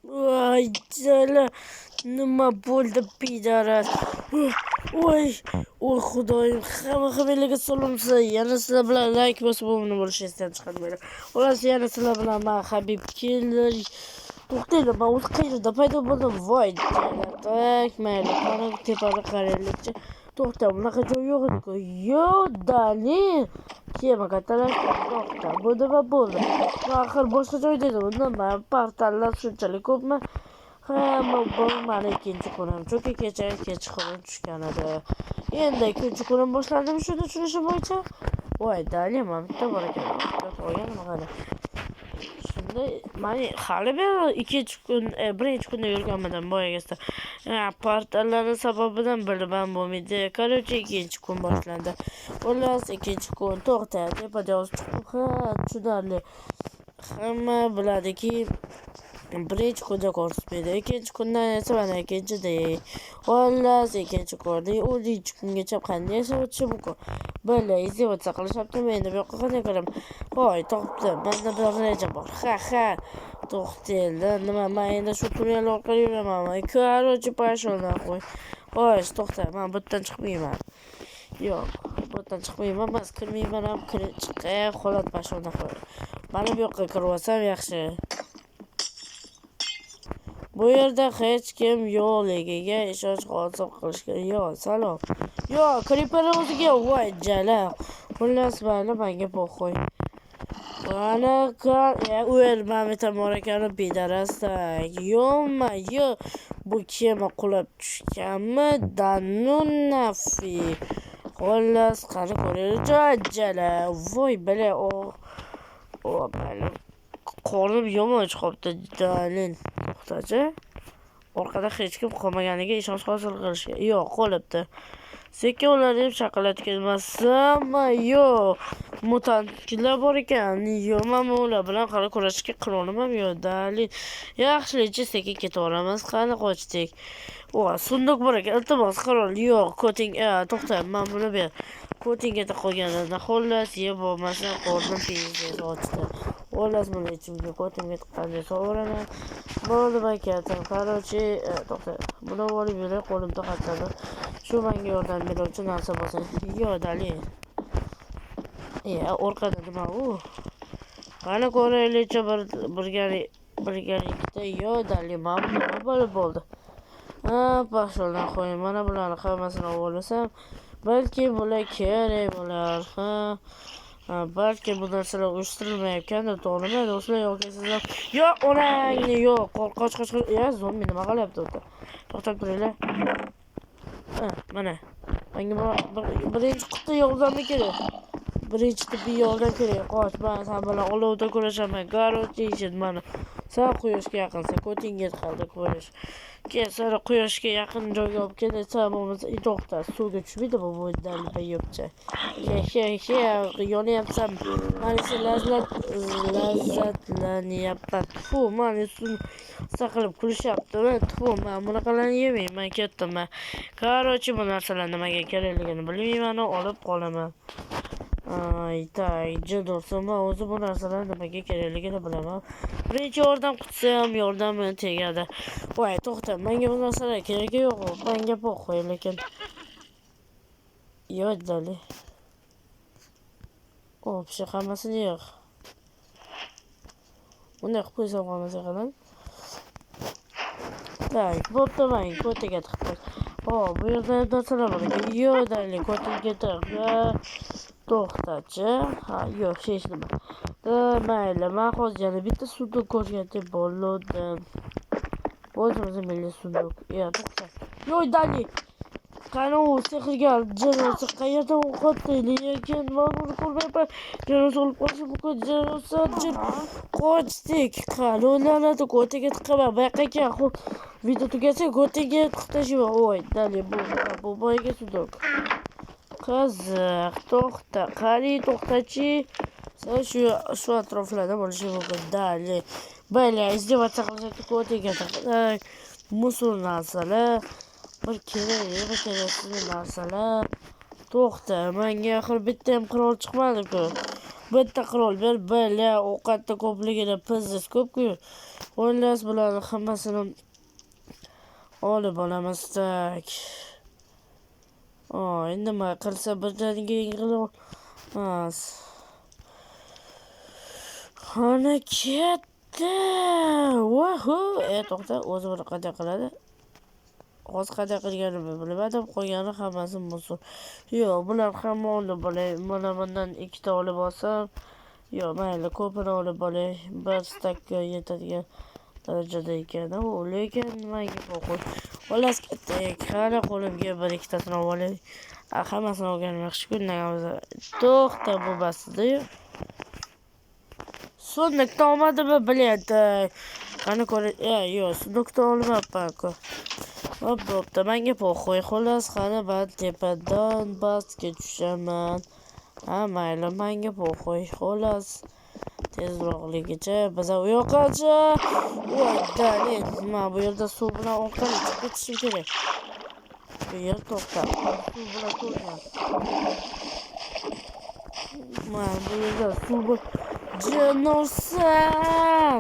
Voy jala, nima bo'ldi bidarat? Voy, voy xudoyim, hamma xabarlarga solimsa, yana sizlar bilan like bosib obuna bo'lishingizdan chiqarmayman. Xullas, yana sizlar bilan men Habib keldi. To'xtanglar, men o'zi qayerda paydo bo'ldim? Voy jala, tak, mayli, qani tepada qaraylikchi. To'xta, bunaqa joy yo'q edi-ku. Yo, Dali. Kema katalashgan, to'xta, bo'ldi va bo'ldi. Axir boshqa joyda edi. Nima, portallar shunchalik ko'pmi? Hamma bu meni ikkinchi kunim. Chunki kecha kechqurun tushgan edi. Endi ikkinchi kunim boshlandimi shuni tushunishim bo'yicha? Voy, Dali, men bitta bor ekan. Qo'yganman qani. Shunda men hali ikkinchi kun, birinchi kunda yurganman boyagasda. Portallarning sababidan bilmam bo'lmaydi. Короче, ikkinchi kun boshlandi. Xullas, ikkinchi kun to'xta, tepada yozib chiqib, tushunarli. Hamma biladiki, birinchi kunda ko'rsatmaydi. Ikkinchi kundan esa mana ikkinchida. Xullas, ikkinchi kunda 10-chi kungacha qanday yashab o'tishim mumkin? Bala, izdivatsa qilishyaptimi? Endi bu yoqqa qanday qilaman? Voy, topdim. Menda bir reja bor. Ha. To'xtanglar, nima, men endi shu tunnel orqali yuramanmi? Короче, pashona qo'y. Voy, to'xta, men bu yerdan chiqmayman. Yo'q, bu yerdan chiqmayman, men kirmayman ham, chiqay, holat pashona qo'y. Mana bu yoqqa kirib olsam yaxshi. Bu yerda hech kim yo'qligiga ishonch hosil qilishga. Yo, salom. Yo, Creeper o'ziga voy jala. Xullas, mayli, menga qo'y. Mana o'l mamita morakani bidarasdan. Yo, bu kema qulab tushganmi? Danunafi. Xullas, qani ko'raylik jala. Voy, bala, bala. Qornim yomon chiqibdi, dalil. To'xtachi. Orqada hech kim qolmaganiga ishonch hosil qilishga. Yo'q, qolibdi. Sekin ularni ham chaqalatib kelmasam, yo'q. Mutantlar bor ekan. Yo'q, men ular bilan qara kurashishga qilolmam, yo'q, dalil. Yaxshilikcha sekin ketaveramiz, qani qochdik. Sunduq bor ekan. Iltimos, qirol, yo'q, koting, to'xta, men buni ber. Kotingga qo'yganida, xullas, yeb bo'lmasa, qornim pizza ochdi. Xullas, buni ichimga kotingga qanday sovuraman. Bo'ldi, bakatim. Короче, to'xta. Buni olib yurib, qo'limda qatadi. Shu menga yordam beruvchi narsa bo'lsa. Yo'q, Dali. Orqada nima u? Qani ko'raylikcha birgalikda. Yo'q, Dali, men nima bo'ldi? Pashona qo'y. Mana bularni hammasini olsam, balki bular kerak bo'lar. Balki bu narsalar uyushtirilmayotganda, to'g'rimi? Do'stlar, yoki sizlar yo'q, onangni yo'q, qoch. Zombi nima qilyapti o'ta? To'xtab turinglar. Mana. Menga birinchi qutda yordam kerak. Birinchi tibbiy yordam kerak. Qoch, men sen bilan olovda kurashaman. Короче, mana. Sen quyoshga yaqinsan, ko'tingga qoldi ko'rish. Seni quyoshga yaqin joyga olib kelsam, bo'lmasa to'xta, suvga tushmaydi bu boydan yopcha. Yonyapsam, mana shu lazzatlanyapman. Mana suvni saqlab kulishyaptimi? Men bunaqalarni yemayman, ketdim. Короче, bu narsalar nimaga kerakligini bilmayman, olib qolaman. Jidorsan, o'zi bu narsalar nimaga kerakligini bilaman. Birinchi yordam qutisi ham yordamim tegadi. Voy, to'xta, menga bu narsalar keragi yo'q. Menga qo'y, lekin yo'q, Dali. Pish hammasini yo'q. Bunday qilib qo'ysam qolmasa qalan. Tak, bo'pti, men ko'tiga tiqdim. Bu yerda narsalar bor ekan. Yo'q, Dali, ko'tiga tiq. To'xtachi. Yo'q, hech nima. Mayli, men hozir yana bitta sunduq ko'rgandim, bo'ldim. O'zimiz milliy sunduq. To'xta. Yo'q, Dali. Qani u sehrgar jinosi qayerdan o'qotdi? Lekin men buni ko'rmayapman. Jinosi olib qolishi mumkin. Jinosi qochdik. Qani ularni ko'tiga tiqaman. Bayqaga video tugasa ko'tiga tiqtashim. Voy, Dali, bu boyga sunduq. Qiziq, to'xta, qani to'xtachi. Sen shu atroflarda bo'lishi mumkin. Dali. Bala, izdivatsa qilishadi ko'tiga tiqdik. Musul narsalar. Bir keraksiz narsalar. To'xta, menga axir bitta ham qirol chiqmadi-ku. bitta qurol ber, bala ovqatda ko'pligida pizziz ko'p-ku. Xullas bularni hammasini olib olamiz tak. Endi nima qilsa birdaniga yig'ilmas. Xona katta. Voho, to'xta, o'zi buni qanday qiladi? Hozir qanday qilganimni bilmadim, qolgani hammasi musul. Yo'q, bular hamma olib olay. Mana bundan ikkita olib olsam, yo'q, mayli, ko'pini olib olay. Bir stakka yetadigan darajada ekan. Lekin nimaga qo'y. Xullas katta qara qo'limga bir ikkitasini olay. Hammasini olganim yaxshi-ku. To'xta, bu basdi-yu. Sundukda olmadimi biladi. Qani ko'ra, yo'q, sundukda olmabman-ku. Bo'pti, menga qo'y. Xullas, qani men tepadan pastga tushaman. Mayli, menga qo'y. Xullas, tezroqligicha biz u yoqqacha. Voy, men bu yerda suv bilan orqali chiqib ketishim kerak. Bu yer to'xtab, suv bilan to'lgan. Men bu yerda suv bilan jinosan.